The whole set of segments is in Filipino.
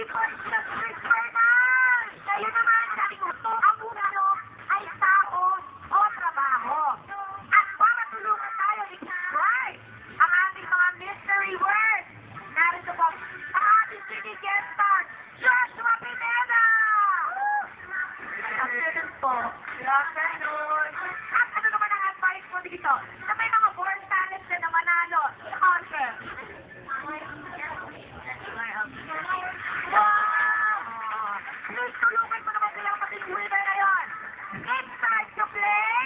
Lord, Jesus Eternal! Kayo naman, sabi ko, ang uno ay tao o trabaho. At para tulungan tayo ni Christ, ang ating mga mystery words. Narito po, ang ating sinigyan star, Joshua Pineda! Ang ganun po. Good afternoon. At ano naman ang advice mo dito na may mga born talents na manalo sa contest? Please, tulungan mo naman sila maging winner na yun. It's time to play.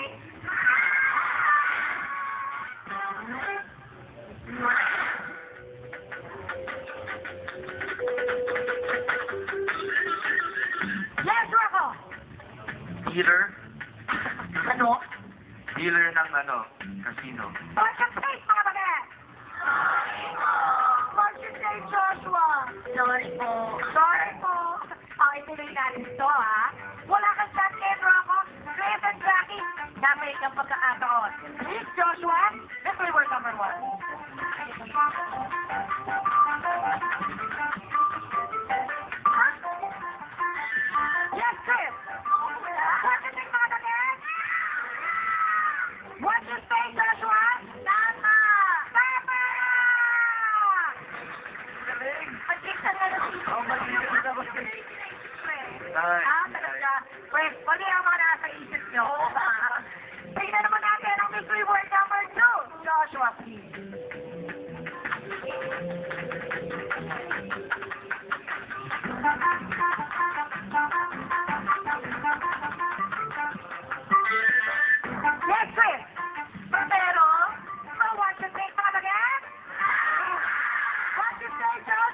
Yes, Rocco. Dealer? Ano? Dealer ng casino. What's your face, mga bagat? What's your name, Joshua? Sorry po. Sorry po. Ituloy natin ito, ha? Wala kang chat kay Rocco, Chris and Jackie. Namay kang pagkakataon. Please, Joshua, mystery word number 1. Yes, Chris. What's your name, mga bagat? What's your face, Joshua? Tama! Tama! Pag-iksan na lang dito. Talaga. Wait, pali ang mga nasa isip nyo. Tingnan naman natin ang mystery word number 2. Joshua, please. Yes, Chris. Pero, what's your say, mga bagat? What's your say, Joshua?